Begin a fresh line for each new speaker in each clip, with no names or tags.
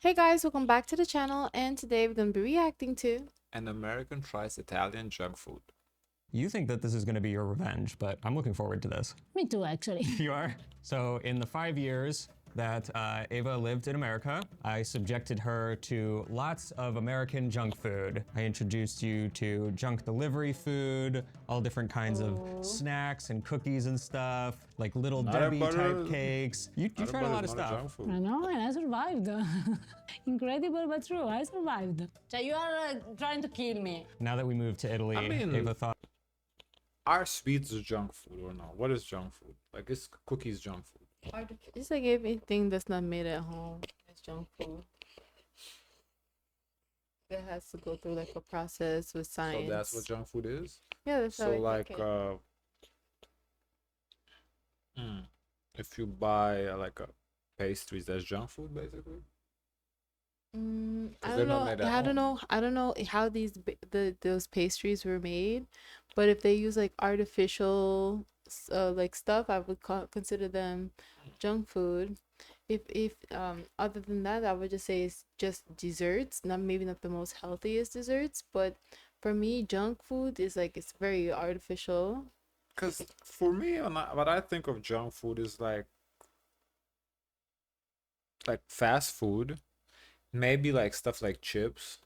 Hey guys, welcome back to the channel, and today we're going to be reacting to
An American tries Italian junk food.
You think that this is going to be your revenge, but I'm looking forward to this.
Me too, actually.
You are? So, in the 5 years that Ava lived in America, I subjected her to lots of American junk food. I introduced you to junk delivery food, all different kinds of snacks and cookies and stuff, like little
Nutter
Debbie
butter-
type cakes. You
Nutter
tried a
butter
lot of
is not
stuff.
junk food.
I know, and I survived. Incredible but true, I survived. So you are trying to kill me.
Now that we moved to Italy,
I mean-
Ava thought
Are sweets junk food or not? What is junk food? Like, is cookies junk food?
it's like everything that's not made at home is junk food. It has to go through like a process with science.
So that's what junk food is?
Yeah, that's how
So,
I
like,
think it.
if you buy, pastries, that's junk food, basically?
I
'cause
don't
they're not
know.
made at
I don't
home.
know. I don't know how those pastries were made, but if they use like artificial like stuff, I would consider them junk food. If other than that, I would just say it's just desserts. Not maybe not the most healthiest desserts, but for me, junk food is like it's very artificial.
Because for me, what I think of junk food is like fast food. Maybe like stuff like chips.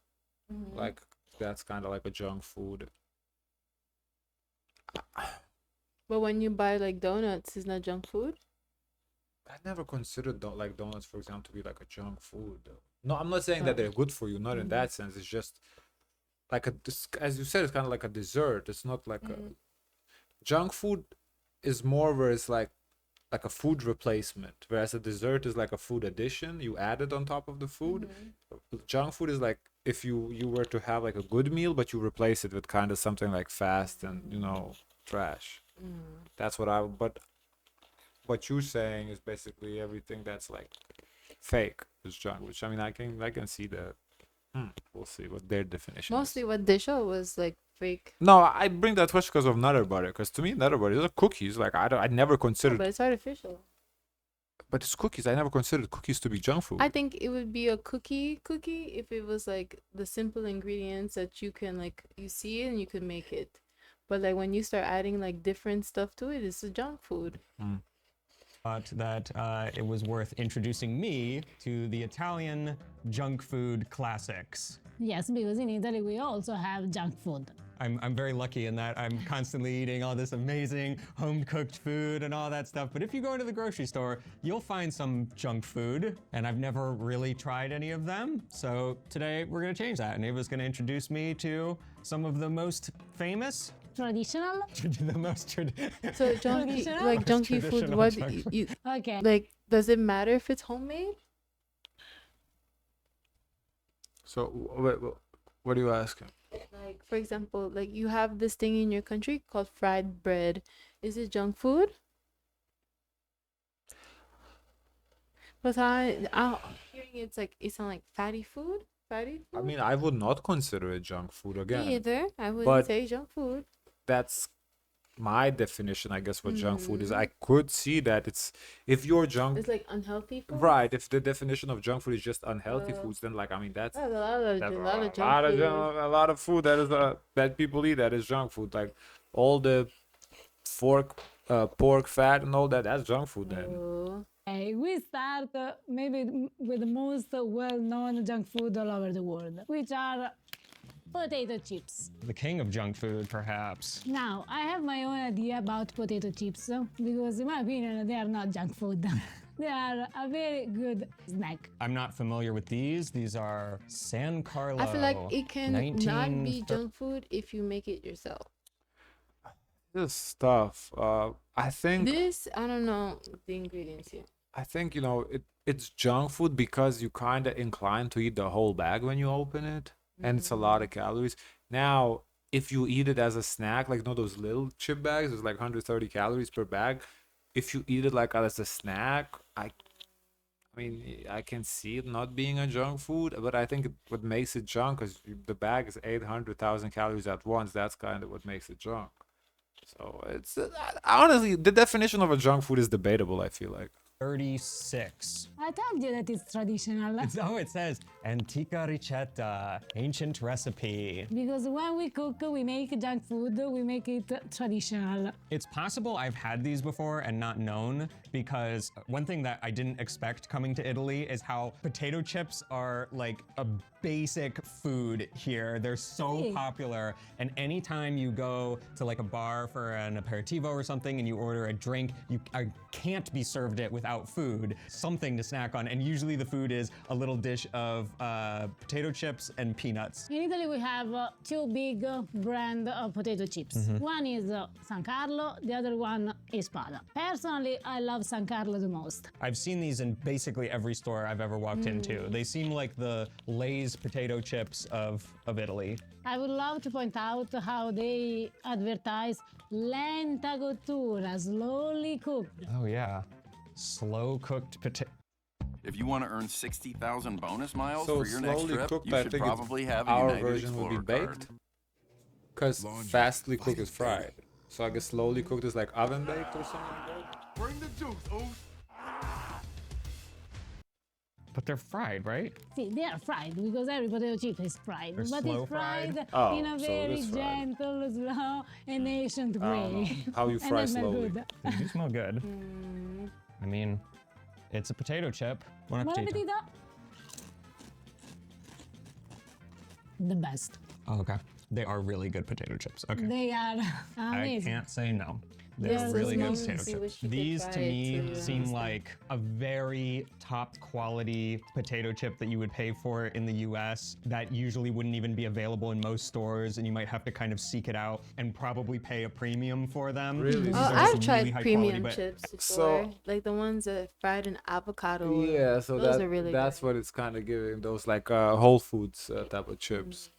Like, that's kind of like a junk food.
But when you buy like donuts, it's not junk food.
I never considered like donuts, for example, to be like a junk food, though. No, I'm not saying that they're good for you, not in that sense. It's just like as you said, it's kind of like a dessert. It's not like a junk food is more where it's like a food replacement, whereas a dessert is like a food addition. You add it on top of the food. Junk food is like if you were to have like a good meal, but you replace it with kind of something like fast and trash. That's what I. But what you're saying is basically everything that's like fake is junk, which I mean I can see that. We'll see what their definition
Mostly
is.
what they show was like fake.
No, I bring that question because of Nutter Butter. Because to me, Nutter Butter is a cookies. Like I never
Yeah,
considered,
but it's artificial.
but it's cookies. I never considered cookies to be junk food.
I think it would be a cookie if it was like the simple ingredients that you can like you see it and you can make it. But like when you start adding like different stuff to it, it's a junk food.
that it was worth introducing me to the Italian junk food classics.
Yes, because in Italy we also have junk food.
I'm very lucky in that I'm constantly eating all this amazing home-cooked food and all that stuff. But if you go to the grocery store, you'll find some junk food, and I've never really tried any of them. So today we're gonna change that, and Ava's gonna introduce me to some of the most famous,
Traditional?
the most
So junky
Traditional?
like junky food.
Traditional
What
junk food.
you
Okay.
like? Does it matter if it's homemade?
So wait, what are you asking?
Like for example, like you have this thing in your country called fried bread. Is it junk food? But I'm hearing it's like it sounds like fatty food. Fatty
I
food.
mean, I would not consider it junk food
Me
again.
either. I wouldn't
But-
say junk food.
That's my definition, I guess, what junk food is. I could see that it's if you're junk,
It's like unhealthy food.
right? If the definition of junk food is just unhealthy foods, then like I mean that's
That's a lot of
that's
a lot of junk
lot of
food.
a lot of food that is that people eat that is junk food. Like all the pork fat and all that. That's junk food then.
Oh.
Okay, we start maybe with the most well-known junk food all over the world, which are potato chips.
the king of junk food, perhaps.
Now, I have my own idea about potato chips because, in my opinion, they are not junk food. They are a very good snack.
I'm not familiar with these. These are San Carlo.
I feel like it can not be
1930
junk food if you make it yourself.
This stuff. I think
This I don't know the ingredients here.
I think it's junk food because you kind of inclined to eat the whole bag when you open it, and it's a lot of calories. Now, if you eat it as a snack, like those little chip bags, it's like 130 calories per bag. If you eat it like as a snack, I mean, I can see it not being a junk food, but I think what makes it junk is the bag is 800,000 calories at once. That's kind of what makes it junk. So it's honestly the definition of a junk food is debatable, I feel like.
36.
I told you that it's traditional.
It says antica ricetta, ancient recipe.
Because when we cook, we make junk food, we make it traditional.
It's possible I've had these before and not known, because one thing that I didn't expect coming to Italy is how potato chips are like a basic food here. They're so
Hey.
popular, and anytime you go to like a bar for an aperitivo or something and you order a drink, you can't be served it without food, something to snack on, and usually the food is a little dish of potato chips and peanuts.
In Italy, we have two big brand of potato chips. One is San Carlo, the other one is Spada. Personally, I love San Carlo the most.
I've seen these in basically every store I've ever walked into. They seem like the Lay's potato chips of Italy.
I would love to point out how they advertise lenta cottura, slowly cooked.
Oh yeah, slow cooked potato.
If you want to earn 60,000 bonus miles
So
for your next
slowly
trip,
cooked,
you
I
should
think
probably have a
our
United
version would be
Explorer
baked.
card.
Because fastly cooked is fried. So I guess slowly cooked is like oven baked or something like that.
Bring the juice, Oos.
But they're fried, right?
See, they are fried because every potato chip is fried.
They're
but
slow
it's fried
fried?
Oh,
in a
so it
very
is fried.
gentle, slow, and ancient
I don't know.
way.
How you
And
fry
they smell
slowly.
good.
They do smell good. I mean, it's a potato chip. Buon
Buon
appetito.
appetito. The best.
Oh, okay. They are really good potato chips. Okay.
They are
I
amazing.
can't say no.
They're
They're really good
small.
potato
I wish
chips.
you could
These
try
to
it
me
too,
seem
honestly.
like a very top quality potato chip that you would pay for in the US that usually wouldn't even be available in most stores, and you might have to kind of seek it out and probably pay a premium for them.
Really?
These
Oh,
are
I've
some
tried
really high
premium
quality, but
chips before,
So-
like the ones that fried in avocado.
Yeah, so
those are really
that's
good.
what it's kind of giving, those like Whole Foods type of chips.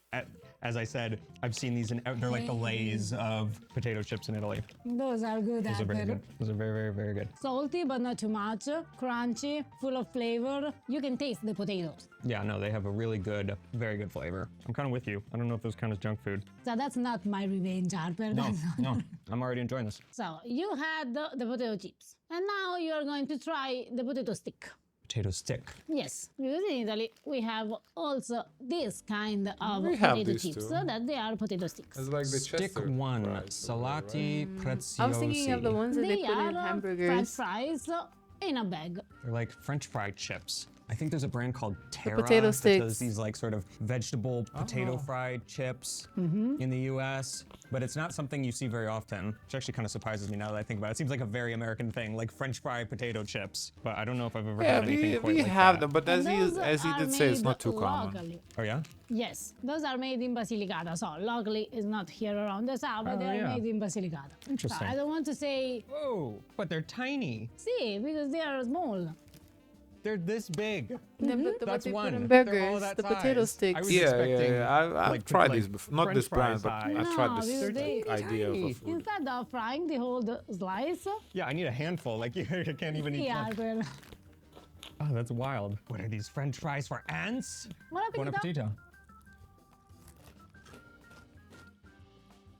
as I said, I've seen these in, they're like the Lay's of potato chips in Italy.
Those are good.
Those are very
Albert.
good. Those are very, very, very good.
Salty, but not too much. Crunchy, full of flavor. You can taste the potatoes.
Yeah, no, they have a really good, very good flavor. I'm kind of with you. I don't know if those count as junk food.
So that's not my revenge, Harper.
No,
That's not-
no, I'm already enjoying this.
So you had the potato chips, and now you are going to try the potato stick.
Potato stick.
Yes, because in Italy we have also this kind of
We have
potato
these
chips,
too.
so that they are potato sticks.
It's like the
Stick
Chester
one,
fries or whatever, right?
salati preziosi.
I was thinking of the ones that they
They
put
are
in
French
hamburgers.
fries in a bag.
They're like French fry chips. I think there's a brand called Terra
potato
that
sticks.
does these like sort of vegetable potato fried chips in the US, but it's not something you see very often, which actually kind of surprises me now that I think about it. It seems like a very American thing, like French fry potato chips, but I don't know if I've ever
Yeah,
had anything
we,
quite
we
like
have
that.
them, but
And those
as he
are
did say, it's not
made
too common.
locally.
Oh yeah?
Yes, those are made in Basilicata. So locally is not here around the south, but
Oh,
they are
yeah.
made in Basilicata.
Interesting.
So I don't want to say,
Whoa, but they're tiny.
see, because they are small.
They're this big.
Yeah, but what
That's
they
one.
put in
They're all
burgers,
that
the potato
size. I
sticks.
was
Yeah,
expecting,
I've
like,
tried
like
these before. Not
French
this brand,
fries
but
size.
I've tried
No,
this
because they-
idea of
tiny.
a food.
Instead of frying the whole slice,
Yeah, I need a handful. Like you can't even eat
yeah,
one.
well,
Oh, that's wild. What are these French fries for ants?
buon
Buon
appetito.
appetito.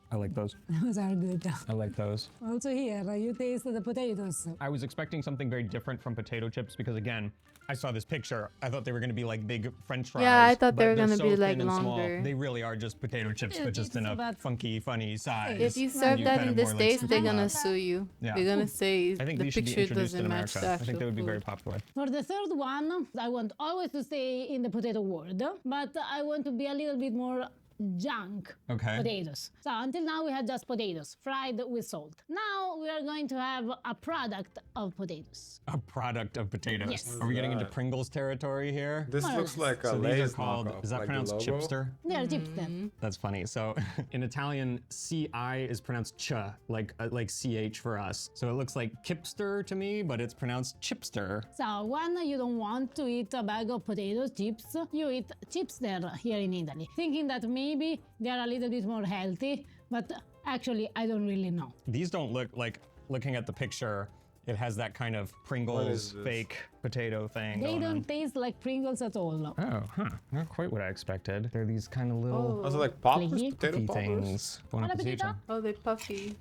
I like those.
Those are good.
I like those.
Also here, you taste the potatoes.
I was expecting something very different from potato chips because again, I saw this picture. I thought they were going to be like big French fries.
Yeah, I thought they
but
were
they're
gonna be,
so
like,
thin and small.
longer.
They really are just potato chips, but just in
It's
a
about-
funky, funny size.
If you
Well,
serve
you
that
kind
in
of
the
more like
States, they're
Super
gonna
Bowl.
sue you.
Yeah.
They're gonna say
I think
the
these should be
picture
introduced in
doesn't match
America.
the
I
actual
think they would be very
food.
popular.
For the third one, I want always to stay in the potato world, but I want to be a little bit more junk
Okay.
potatoes. So until now we had just potatoes fried with salt. Now we are going to have a product of potatoes.
A product of potatoes.
Yes.
Are we getting into
that?
Pringles territory here?
This
Well,
looks like a
So these are
Lay's
called,
knockoff,
is that
like the
pronounced
logo.
chipster?
They are chips then.
That's funny. So in Italian, CI is pronounced ch, like CH for us. So it looks like kipster to me, but it's pronounced chipster.
So when you don't want to eat a bag of potato chips, you eat chipster here in Italy, thinking that maybe they are a little bit more healthy, but actually I don't really know.
These don't look like, looking at the picture, it has that kind of Pringles
this?
fake potato thing
They
going
don't
on.
taste like Pringles at all.
Oh, huh. Not quite what I expected. They're these kind of little
Also like poppers,
Flaky.
potato
puffy
poppers.
things. Buon
Buon
appetito.
appetito.
Oh, they're puffy.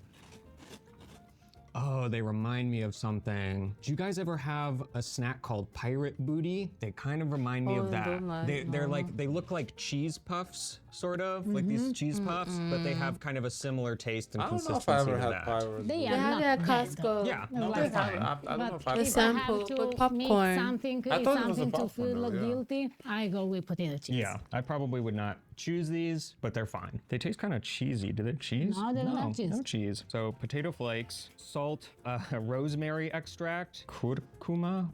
Oh, they remind me of something. Do you guys ever have a snack called pirate booty? They kind of remind me
Oh,
of that.
don't lie.
They're like, they look like cheese puffs, sort of, like these cheese puffs, but they have kind of a similar taste and
I don't know
consistency
if I ever
to
had
that.
pirate.
They
booty.
are
They have
not
it at
bad.
Costco.
Yeah,
No,
they're
like,
fine.
I don't know
But
if I
The
if
tried.
I
sample
have
with
to
popcorn.
make something,
I thought it was a
something to
popcorn
feel
though, yeah.
guilty, I go with potato chips.
Yeah, I probably would not choose these, but they're fine. They taste kind of cheesy. Do they cheese?
No, they don't have cheese.
No cheese. So potato flakes, salt, rosemary extract, curcuma,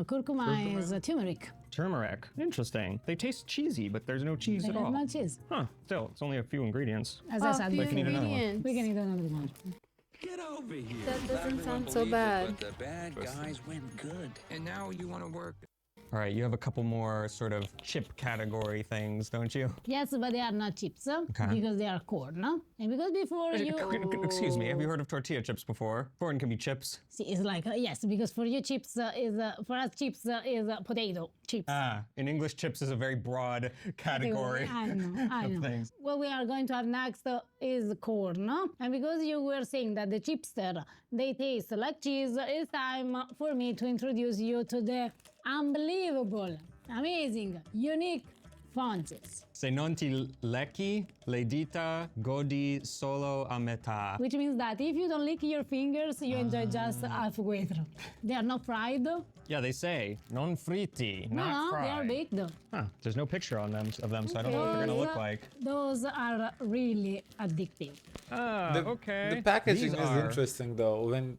Curcuma is turmeric.
turmeric. Interesting. They taste cheesy, but there's no cheese
They
at
have
all.
no cheese.
Huh. Still, it's only a few ingredients.
As I
Oh,
said
few
before.
need another one.
ingredients.
We can eat another one.
Get over here.
That doesn't
Everyone
sound so
believes it,
bad.
But the bad guys went good. And now you want to work.
All right, you have a couple more sort of chip category things, don't you?
Yes, but they are not chips because they are corn. And because before you...
Excuse me, have you heard of tortilla chips before? Corn can be chips.
See, it's like, yes, because for you chips for us chips is potato chips.
In English, chips is a very broad category
I know, I
of
know.
things.
What we are going to have next is corn. And because you were saying that the chipster, they taste like cheese, it's time for me to introduce you to the unbelievable, amazing, unique Fonzies.
Se non ti lecchi le dita, godi solo a metà.
Which means that if you don't lick your fingers, you enjoy just halfway through. They are not fried.
Yeah, they say non fritti,
No,
not
they are
fried.
baked.
Huh, there's no picture on them of them, so I don't know what they're gonna look like.
Those are really addictive.
Okay.
The packaging
These
is
are-
interesting though. When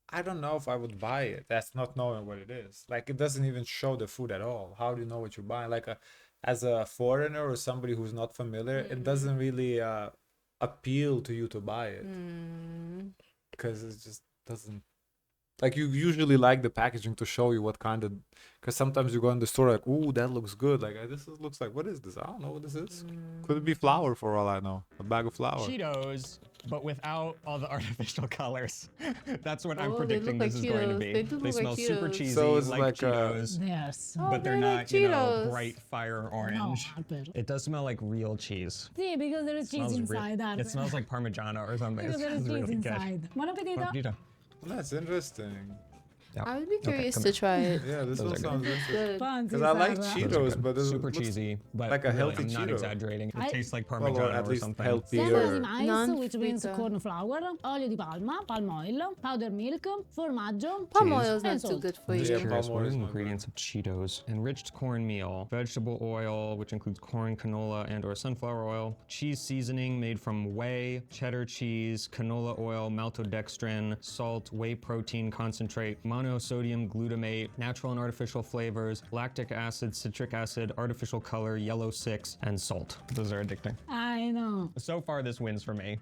I don't know if I would buy it. That's not knowing what it is. Like it doesn't even show the food at all. How do you know what you're buying? Like as a foreigner or somebody who's not familiar, it doesn't really appeal to you to buy it because it just doesn't. Like you usually like the packaging to show you what kind of, because sometimes you go in the store like, ooh, that looks good. Like looks like, what is this? I don't know what this is. Could it be flour for all I know? A bag of flour.
Cheetos, but without all the artificial colors. That's what I'm
Oh, they
predicting
look
this
like
is going to
Cheetos.
be.
They do look
smell
like
super
Cheetos.
cheesy,
So it's
like
like,
Cheetos,
They are so...
but they're
they're
not,
like
you know,
Cheetos.
bright fire orange.
Alper.
It does smell like real cheese.
See, because there is cheese
Smells real-
inside. Alper.
It smells like Parmigiano or something.
Because
It's,
there is
it's
cheese
really good.
inside. Buon appetito.
Appetito.
That's interesting.
I would be curious
come
to
here.
try it.
Yeah, this
Those
one
are
sounds
good.
interesting.
Good.
Fonzies
Because I like
are,
Those are
Cheetos,
good.
but it
super
looks
cheesy, but
like a
really,
healthy
I'm not
Cheeto.
exaggerating. It
I-
tastes like
Well,
Parmigiano
at
or
least
something.
healthier.
Sesame mice, which means
Non-frita.
corn flour, olio di palma, palm oil, powdered milk, formaggio,
Palm
Cheese.
oil is not
And
too
salt.
good for
I'm just
Yeah,
you.
curious,
palm
what
oil
are
is
the
not good.
ingredients of Cheetos? Enriched cornmeal, vegetable oil, which includes corn, canola, and or sunflower oil, cheese seasoning made from whey, cheddar cheese, canola oil, maltodextrin, salt, whey protein concentrate, monosodium glutamate, natural and artificial flavors, lactic acid, citric acid, artificial color, yellow 6, and salt. Those are addicting.
I know.
So far, this wins for me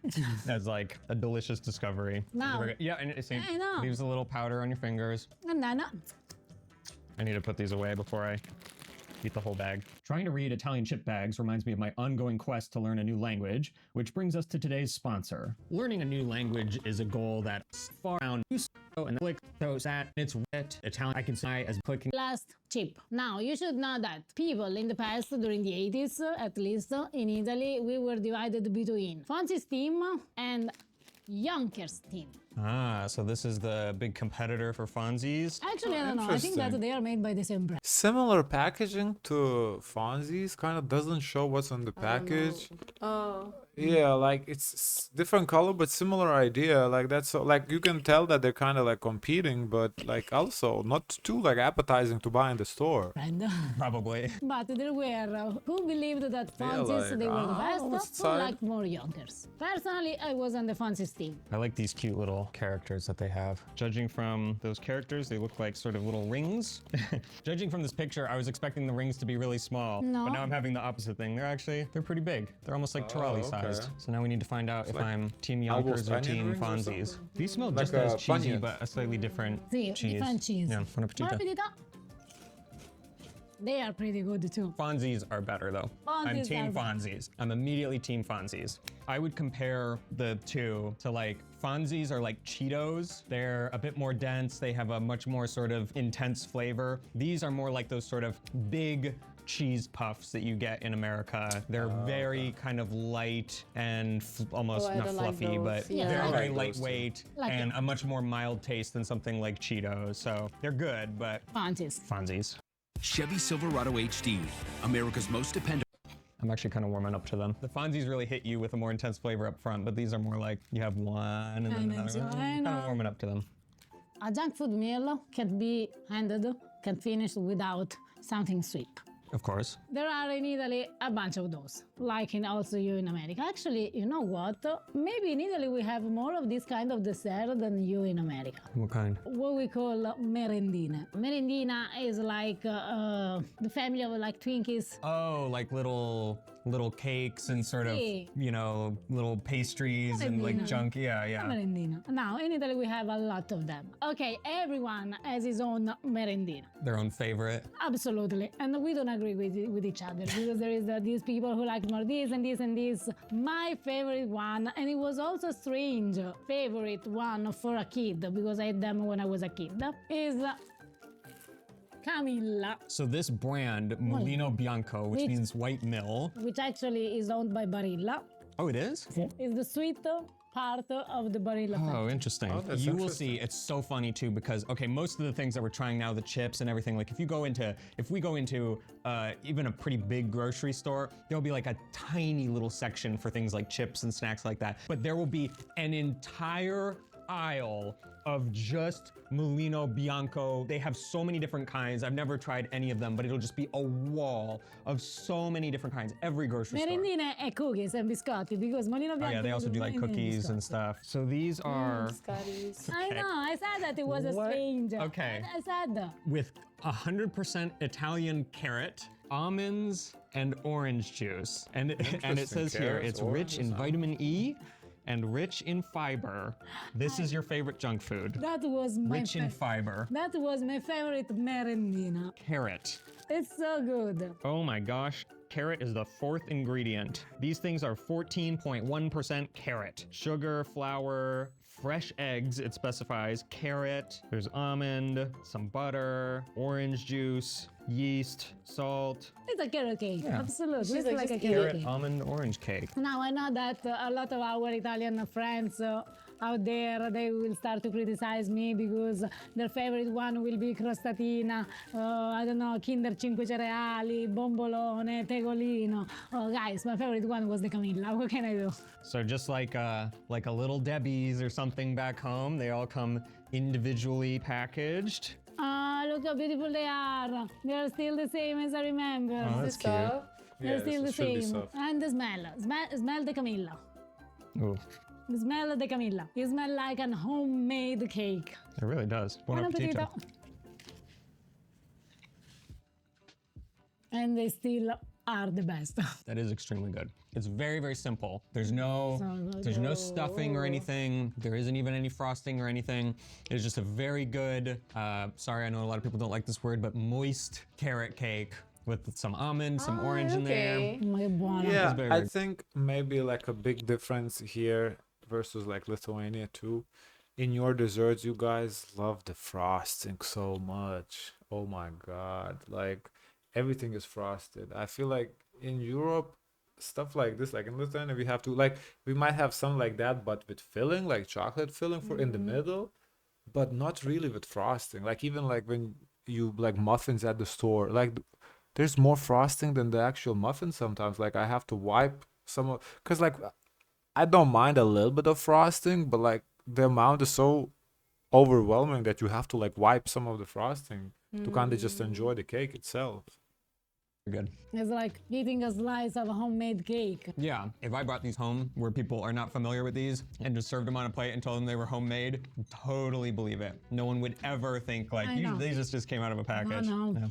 as like a delicious discovery.
Now-
Yeah, and it
I know.
leaves a little powder on your fingers.
And then,
I need to put these away before I eat the whole bag. Trying to read Italian chip bags reminds me of my ongoing quest to learn a new language, which brings us to today's sponsor. Learning a new language is a goal that's far down and click so that it's wet Italian I can say as clicking.
last chip. Now, you should know that people in the past, during the 80s, at least in Italy, we were divided between Fonzie's team and Yonkers team.
Ah, so this is the big competitor for Fonzie's.
Actually, I don't know. I think that
interesting.
they are made by the same brand.
Similar packaging to Fonzie's, kind of doesn't show what's on the package.
Oh,
Yeah, like it's different color, but similar idea. Like that's so, like you can tell that they're kind of like competing, but like also not too like appetizing to buy in the store.
Brand.
Probably.
But there were who believed that
Yeah,
Fonzie's
like,
they were the
on the
best, who
side.
liked more Yonkers. Personally, I was on the Fonzie's team.
I like these cute little characters that they have. Judging from those characters, they look like sort of little rings. Judging from this picture, I was expecting the rings to be really small,
No.
but now I'm having the opposite thing. They're pretty big. They're almost like trolley
okay.
sized. So now we need to find out if
like
I'm Team
almost
Yonkers or
onion
Team
rings or
Fonzie's.
something?
These smell
Like
just as
a
cheesy,
Funyuns.
but a slightly different
See,
cheese.
different cheese.
Yeah, buon appetito.
Buon appetito. They are pretty good too.
Fonzie's are better though. I'm
Fonzie's
Team
are better.
Fonzie's. I'm immediately Team Fonzie's. I would compare the two to like Fonzie's are like Cheetos. They're a bit more dense. They have a much more sort of intense flavor. These are more like those sort of big cheese puffs that you get in America. They're very kind of light and almost
I
not
don't like
fluffy,
those.
but
Yeah.
very,
I
very
like those too.
lightweight
Like
and a much more mild taste than something like Cheetos. So they're good, but
Fancies.
Fonzies.
Chevy Silverado HD, America's most dependable.
I'm actually kind of warming up to them. The Fonzies really hit you with a more intense flavor up front, but these are more like you have one and then another one. Kind of warming up to them.
A junk food meal can be handled, can finish without something sweet.
Of course.
There are in Italy a bunch of those, like in also you in America. Actually, you know what? Maybe in Italy we have more of this kind of dessert than you in America.
What kind?
What we call merendine. Merendina is like the family of like Twinkies.
Oh, like little cakes and sort of,
Sì.
you know, little pastries and like
Merendina.
junk. Yeah, yeah.
Merendina. Now, in Italy we have a lot of them. Okay, everyone has his own merendina.
Their own favorite.
Absolutely. And we don't agree with each other because there is these people who like more this and this and this. My favorite one, and it was also strange, favorite one for a kid because I had them when I was a kid, is Camilla,
So this brand, Mulino Bianco, which means white mill.
which actually is owned by Barilla,
Oh, it is?
is the sweet part of the Barilla
Oh,
factory.
interesting.
Oh, that's
You will
interesting.
see, it's so funny too because okay, most of the things that we're trying now, the chips and everything, like if we go into even a pretty big grocery store, there'll be like a tiny little section for things like chips and snacks like that. But there will be an entire aisle of just Mulino Bianco. They have so many different kinds. I've never tried any of them, but it'll just be a wall of so many different kinds. Every grocery store.
Merendine e cookies and biscotti because Molino Bianco.
Oh yeah, they also do like cookies and stuff. So these are
Scotties.
I know, I said that it was a
What?
strange.
Okay.
I said.
with 100% Italian carrot, almonds, and orange juice. And it
Interesting.
says here,
Carrots,
it's rich in
oranges,
vitamin E and rich in fiber. This is your favorite junk food.
That was my
Rich in fiber.
That was my favorite merendina.
Carrot.
It's so good.
Oh my gosh. Carrot is the fourth ingredient. These things are 14.1% carrot. Sugar, flour, fresh eggs, it specifies, carrot, there's almond, some butter, orange juice, yeast, salt.
It's a carrot cake.
Yeah.
Absolutely.
She's
it's
like,
like a
just
carrot
Carrot,
cake.
almond, orange cake.
Now I know that a lot of our Italian friends out there, they will start to criticize me because their favorite one will be crostatina, I don't know, Kinder 5 cereali, bombolone, tegolino. Oh guys, my favorite one was the Camilla. What can I do?
So just like a little Debbie's or something back home, they all come individually packaged.
Ah, look how beautiful they are. They're still the same as I remember.
Oh, that's
This
cute.
stuff.
They're
Yeah,
still the
it should be
same.
soft.
And the smell the Camilla.
Ooh,
The smell of the Camilla. It smells like a homemade cake.
it really does. Buon
Buon
appetito.
appetito. And they still are the best.
That is extremely good. It's very, very simple. There's no stuffing or anything. There isn't even any frosting or anything. It's just a very good, sorry, I know a lot of people don't like this word, but moist carrot cake with some almond, some orange in there.
Okay.
Ma che buono.
Yeah,
very
I
good.
think maybe like a big difference here versus like Lithuania too. In your desserts, you guys love the frosting so much. Oh my God. Like everything is frosted. I feel like in Europe, stuff like this, like in Lithuania, we have to like we might have some like that, but with filling, like chocolate filling for in the middle, but not really with frosting. Like even like when you like muffins at the store, like there's more frosting than the actual muffin sometimes. Like I have to wipe some of, cause like I don't mind a little bit of frosting, but like the amount is so overwhelming that you have to like wipe some of the frosting to kind of just enjoy the cake itself.
Good.
It's like eating a slice of homemade cake.
Yeah, if I brought these home where people are not familiar with these and just served them on a plate and told them they were homemade, totally believe it. No one would ever think like,
I know.
these just came out of a package.
know.
Yeah.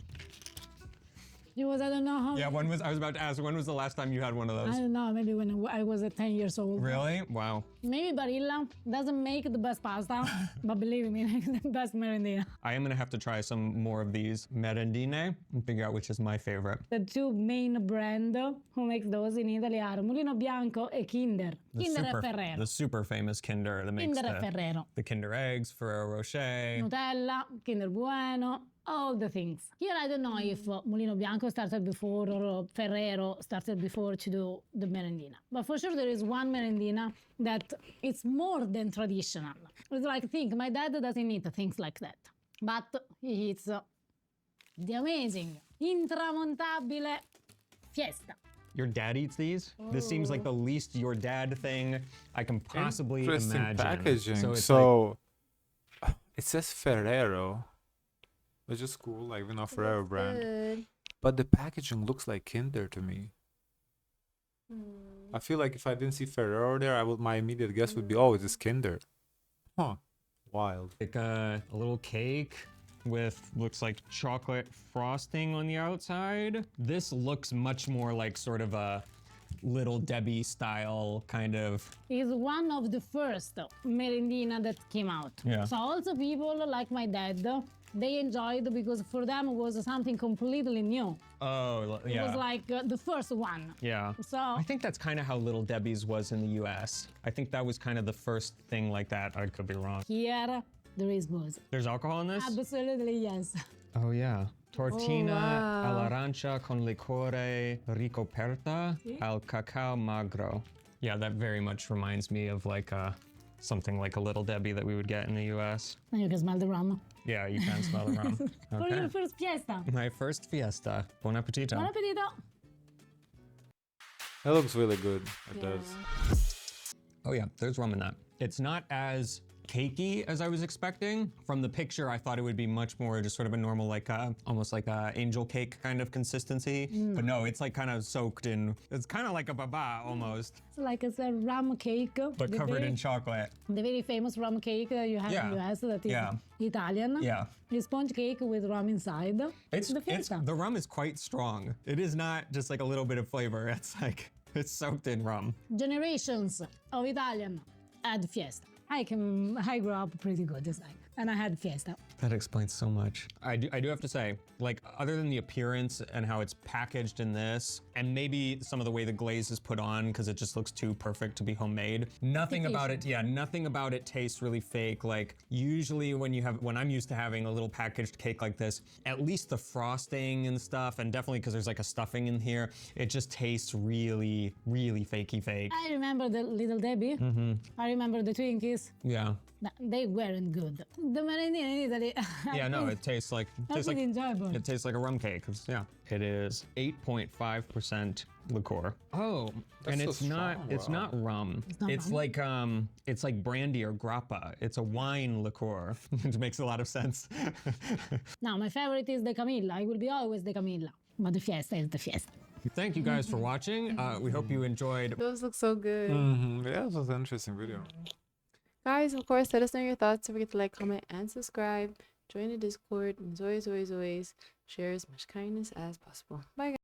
It was, I don't know how.
Yeah, I was about to ask, when was the last time you had one of
I
those?
don't know, maybe when I was 10 years old.
Really? Wow.
Maybe Barilla doesn't make the best pasta, but believe me, it makes the best merendina.
I am gonna have to try some more of these merendine and figure out which is my favorite.
The two main brands who makes those in Italy are Mulino Bianco e Kinder. Kinder e Ferrero.
The super famous Kinder that makes
Kinder e Ferrero.
the Kinder eggs, Ferrero Rocher.
Nutella, Kinder Bueno, all the things. Here, I don't know if Molino Bianco started before or Ferrero started before to do the merendina. But for sure, there is one merendina that it's more than traditional. It's like, think, my dad doesn't eat things like that. But he eats the amazing, intramontabile fiesta.
Your dad eats these? This seems like the least your dad thing I can possibly
Interesting
imagine.
packaging.
So,
So,
it's
it says Ferrero, which is cool, like we know Ferrero
Looks
brand.
good.
But the packaging looks like Kinder to me.
Hmm.
I feel like if I didn't see Ferrero there, my immediate guess would be, oh, it's Kinder. Huh. Wild.
like a little cake with looks like chocolate frosting on the outside. This looks much more like sort of a Little Debbie style kind of.
Is one of the first merendina that came out.
Yeah.
So also people like my dad, they enjoyed because for them it was something completely new.
Oh,
It
yeah.
was like the first one.
Yeah.
So
I think that's kind of how Little Debbie's was in the US. I think that was kind of the first thing like that. I could be wrong.
here there is booze.
There's alcohol in this?
Absolutely yes.
Oh, yeah. Tortina
wow.
all'arancia con liquore ricoperta al cacao magro. Yeah, that very much reminds me of like something like a Little Debbie that we would get in the US.
And you can smell the rum.
Yeah, you can smell the rum.
For
Okay.
your first fiesta.
My first fiesta. Buon appetito.
Buon appetito.
It looks really good. It
Yeah.
does.
Oh yeah, there's rum in that. It's not as cakey as I was expecting. From the picture, I thought it would be much more just sort of a normal, like almost like a angel cake kind of consistency. But no, it's like kind of soaked in. It's kind of like a baba almost,
It's like it's a rum cake.
but
the
covered
very,
in chocolate.
the very famous rum cake that you have
Yeah.
in the US that is
Yeah.
Italian.
Yeah.
The sponge cake with rum inside.
It's
the fiesta.
the rum is quite strong. It is not just like a little bit of flavor. It's like it's soaked in rum.
Generations of Italian had fiesta. I grew up pretty good, it's like, and I had fiesta.
That explains so much. I do have to say, like, other than the appearance and how it's packaged in this, and maybe some of the way the glaze is put on because it just looks too perfect to be homemade. Nothing about it, yeah, nothing about it tastes really fake. Like, usually when I'm used to having a little packaged cake like this, at least the frosting and stuff, and definitely because there's like a stuffing in here, it just tastes really, really fakey fake.
I remember the Little Debbie. I remember the Twinkies.
Yeah.
They weren't good. The merendina in Italy.
Yeah, no, it tastes like
That's
like
pretty enjoyable.
it tastes like a rum cake. Yeah, it is 8.5% liqueur. Oh, and
so
it's not
strong,
it's
wow.
not rum.
not
It's
rum?
like brandy or grappa. It's a wine liqueur. It makes a lot of sense.
Now, my favorite is the Camilla. It will be always the Camilla. But the fiesta is the fiesta.
Thank you guys for watching. We hope you enjoyed.
Those look so good.
Yeah, it was an interesting video.
Guys, of course, let us know your thoughts. Don't forget to like, comment, and subscribe. Join the Discord. And as always, share as much kindness as possible. Bye, guys.